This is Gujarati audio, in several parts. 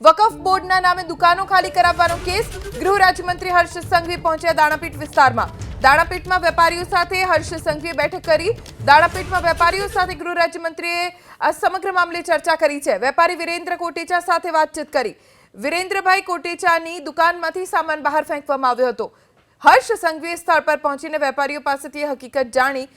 વકફ બોર્ડના નામે દુકાનો ખાલી કરાવવાનો કેસ ગૃહ રાજ્યમંત્રી હર્ષ સંઘવી પહોંચ્યા દાણાપીઠ વિસ્તારમાં। દાણાપીઠમાં વેપારીઓ સાથે હર્ષ સંઘવીએ બેઠક કરી। દાણાપીઠમાં વેપારીઓ સાથે ગૃહ રાજ્યમંત્રીએ આ સમગ્ર મામલે ચર્ચા કરી છે। વેપારી વિરેન્દ્ર કોટેચા સાથે વાતચીત કરી। વિરેન્દ્રભાઈ કોટેચાની દુકાનમાંથી સામાન બહાર ફેંકવામાં આવ્યો હતો। હર્ષ સંઘવીએ સ્થળ પર પહોંચીને વેપારીઓ પાસેથી હકીકત જાણી।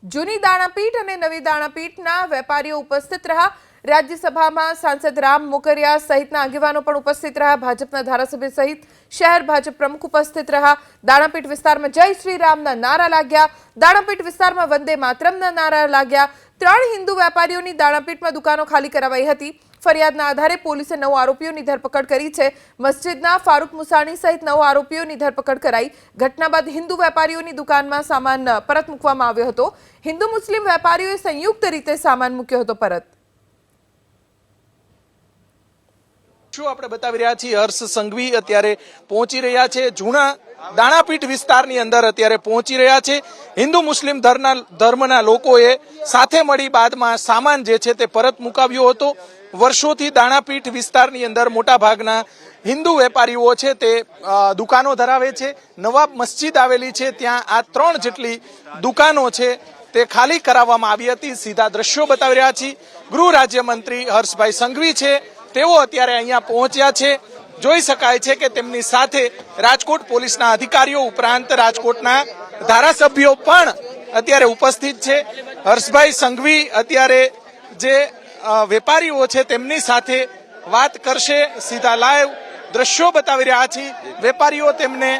જૂની દાણાપીઠ અને નવી દાણાપીઠના વેપારીઓ ઉપસ્થિત રહ્યા। राज्यसभा में सांसद राम मोकरिया सहित आगेवानो पण उपस्थित रहा। भाजपा धारासभ्य सहित शहर भाजप प्रमुख उपस्थित रहा। दाणापीठ विस्तार में जय श्री राम ना नारा लाग्या। दाणापीठ विस्तार में वंदे मातरम ना नारा लाग्या। 3 हिंदू वेपारीओ नी दाणापीठ में दुकानों खाली करवाई हती। फरियादना आधारे पोलीसे 9 आरोपीओनी धरपकड़ करी छे। मस्जिदना फारूक मुसाणी सहित 9 आरोपीओनी धरपकड़ कराई। घटना बाद हिंदू वेपारीओनी दुकान में सामान परत मूकवामां आव्यो हतो। हिंदू मुस्लिम वेपारीओए संयुक्त रीते सामान मूक्यो हतो परत। શું આપણે બતાવી રહ્યા છીએ હર્ષ સંઘવી અત્યારે પહોંચી રહ્યા છે જૂના દાણાપીઠ વિસ્તારની અંદર અત્યારે પહોંચી રહ્યા છે। હિન્દુ મુસ્લિમ ધર્મના લોકોએ સાથે મળી બાદમાં સામાન જે છે તે પરત મુકાવ્યો હતો। વર્ષોથી દાણાપીઠ વિસ્તારની અંદર મોટા ભાગના હિન્દુ વેપારીઓ છે તે દુકાનો ધરાવે છે। નવાબ મસ્જિદ આવેલી છે ત્યાં આ 3 જેટલી દુકાનો છે તે ખાલી કરાવવામાં આવી હતી। સીધા દ્રશ્યો બતાવી રહ્યા છીએ। ગૃહ રાજ્યમંત્રી હર્ષભાઈ સંઘવી છે તેઓ અત્યારે અહીંયા પહોંચ્યા છે। જોઈ શકાય છે કે તેમની સાથે રાજકોટ પોલીસના અધિકારીઓ ઉપરાંત રાજકોટના ધારાસભ્યો પણ અત્યારે ઉપસ્થિત છે। હર્ષભાઈ સંઘવી અત્યારે જે વેપારીઓ છે તેમની સાથે વાત કરશે। સીધા લાઈવ દ્રશ્યો બતાવી રહ્યા છે। વેપારીઓ તેમને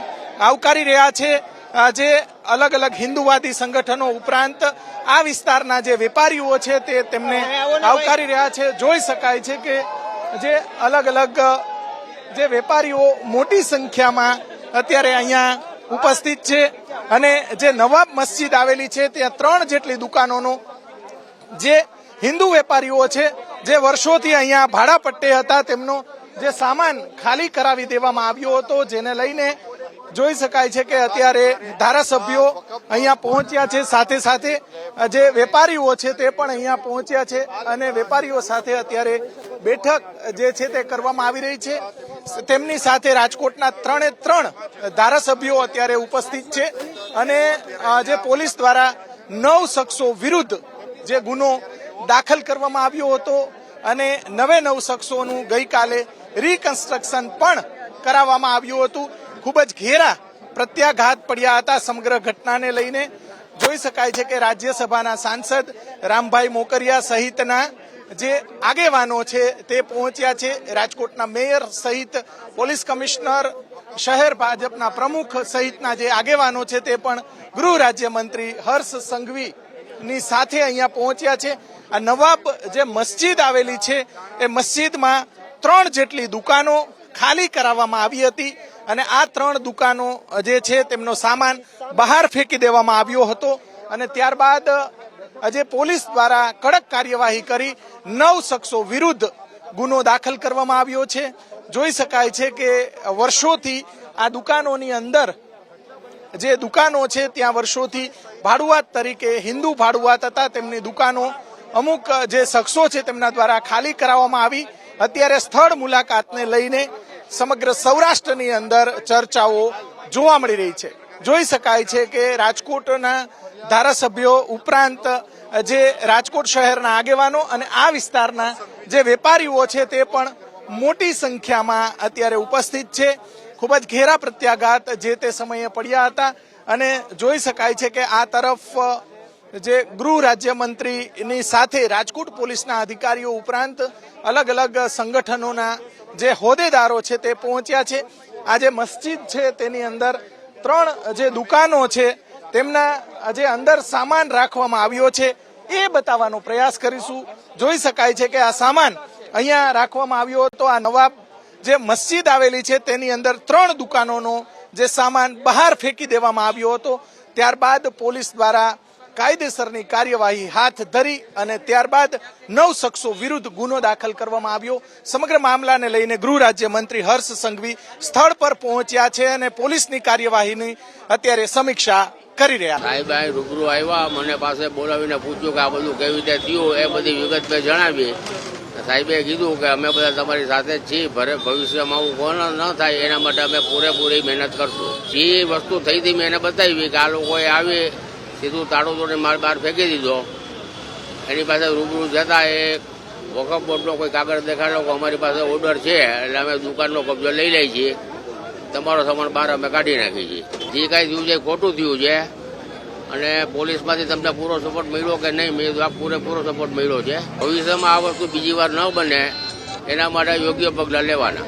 આવકારી રહ્યા છે। જે અલગ અલગ હિન્દુવાદી સંગઠનો ઉપરાંત આ વિસ્તારના જે વેપારીઓ છે તે તેમને આવકારી રહ્યા છે। જોઈ શકાય છે કે જે અલગ અલગ જે વેપારીઓ મોટી સંખ્યામાં અત્યારે અહીંયા ઉપસ્થિત છે અને જે નવાબ મસ્જિદ આવેલી છે ત્યાં 3 જેટલી દુકાનોનો જે હિન્દુ વેપારીઓ છે જે વર્ષોથી અહીંયા ભાડા પટ્ટે હતા તેમનો જે સામાન ખાલી કરાવી દેવામાં આવ્યો હતો જેને લઈને જોઈ શકાય છે કે અત્યારે ધારાસભ્યો અહીંયા પહોંચ્યા છે। સાથે સાથે જે વેપારીઓ છે તે પણ અહીંયા પહોંચ્યા છે અને વેપારીઓ સાથે અત્યારે બેઠક જે છે તે કરવામાં આવી રહી છે। તેમની સાથે રાજકોટના 3 ધારાસભ્યો અત્યારે ઉપસ્થિત છે અને જે પોલીસ દ્વારા 9 શખ્સો વિરુદ્ધ જે ગુનો દાખલ કરવામાં આવ્યો હતો અને 9 શખ્સોનું ગઈકાલે રીકન્સ્ટ્રક્શન પણ કરાવવામાં આવ્યું હતું। ખૂબ જ ઘેરા પ્રત્યાઘાત પડ્યા હતા સમગ્ર ઘટનાને લઈને। જોઈ શકાય છે કે રાજ્યસભાના સાંસદ રામભાઈ મોકરિયા સહિતના જે આગેવાનો છે તે પહોંચ્યા છે। રાજકોટના મેયર સહિત પોલીસ કમિશનર શહેર ભાજપના પ્રમુખ સહિતના જે આગેવાનો છે તે પણ ગૃહ રાજ્યમંત્રી હર્ષ સંઘવીની સાથે અહીંયા પહોંચ્યા છે। આ નવાબ જે મસ્જિદ આવેલી છે એ મસ્જિદમાં 3 જેટલી દુકાનો ખાલી કરાવવામાં આવી હતી અને આ 3 દુકાનો જે છે તેમનો સામાન બહાર ફેંકી દેવામાં આવ્યો હતો અને ત્યારબાદ જે પોલીસ દ્વારા કડક કાર્યવાહી કરી 9 શખ્સો વિરુદ્ધ ગુનો દાખલ કરવામાં આવ્યો છે। જોઈ શકાય છે કે વર્ષોથી આ દુકાનોની અંદર જે દુકાનો છે ત્યાં વર્ષોથી ભાડુઆત તરીકે હિન્દુ ભાડુઆત હતા તેમની દુકાનો અમુક જે શખ્સો છે તેમના દ્વારા ખાલી કરાવવામાં આવી। અત્યારે સ્થળ મુલાકાતને લઈને સમગ્ર સૌરાષ્ટ્રની અંદર ચર્ચાઓ જોવા મળી રહી છે। જોઈ શકાય છે કે રાજકોટના ધારાસભ્યો ઉપરાંત જે રાજકોટ શહેરના આગેવાનો અને આ વિસ્તારના જે વેપારીઓ છે તે પણ મોટી સંખ્યામાં અત્યારે ઉપસ્થિત છે। ખૂબ જ ઘેરા પ્રત્યાઘાત જે તે સમયે પડ્યા હતા અને જોઈ શકાય છે કે આ તરફ જે ગૃહ રાજ્યમંત્રીની સાથે રાજકોટ પોલીસના અધિકારીઓ ઉપરાંત અલગ અલગ સંગઠનોના જે હોદ્દેદારો છે તે પહોંચ્યા છે। આ જે મસ્જિદ છે તેની અંદર 3 જે દુકાનો છે તેમના જે અંદર સામાન રાખવામાં આવ્યો છે એ બતાવવાનો પ્રયાસ કરીશું। જોઈ શકાય છે કે આ સામાન અહીંયા રાખવામાં આવ્યો હતો। આ નવાબ જે મસ્જિદ આવેલી છે તેની અંદર 3 દુકાનોનો જે સામાન બહાર ફેંકી દેવામાં આવ્યો હતો। ત્યારબાદ પોલીસ દ્વારા કાયદેસરની કાર્યવાહી હાથ ધરી અને ત્યારબાદ 9 શખ્સો વિરુદ્ધ ગુનો દાખલ કરવામાં આવ્યો। સમગ્ર મામલાને લઈને ગૃહ રાજ્યમંત્રી હર્ષ સંઘવી સ્થળ પર પહોંચ્યા છે અને પોલીસની કાર્યવાહીની અત્યારે સમીક્ષા કરી રહ્યા। સાહેબ રૂબરૂ આવ્યા, મને પાસે બોલાવીને પૂછ્યું કે આ બધું કેવી રીતે થયું એ બધી વિગત મેં જણાવી। સાહેબે કીધું કે અમે બધા તમારી સાથે જ છીએ, ભવિષ્યમાં આવું કોણ ન થાય એના માટે અમે પૂરેપૂરી મહેનત કરશું. જે વસ્તુ થઈ હતી મેં એને બતાવી કે આ લોકોએ આવી સીધું તાળું તોડીને માલ બહાર ફેંકી દીધો. એની પાસે રૂબરૂ જતા એ વકફ બોર્ડનો કોઈ કાગળ દેખાડો કે અમારી પાસે ઓર્ડર છે એટલે અમે દુકાનનો કબજો લઈ લઈએ છીએ, તમારો સામાન બહાર અમે કાઢી નાખીએ છીએ. જે કાંઈ થયું છે ખોટું થયું છે અને પોલીસમાંથી તમને પૂરો સપોર્ટ મળ્યો કે નહીં, મેં પૂરેપૂરો સપોર્ટ મળ્યો છે. ભવિષ્યમાં આ વસ્તુ બીજી વાર ન બને એના માટે યોગ્ય પગલાં લેવાના.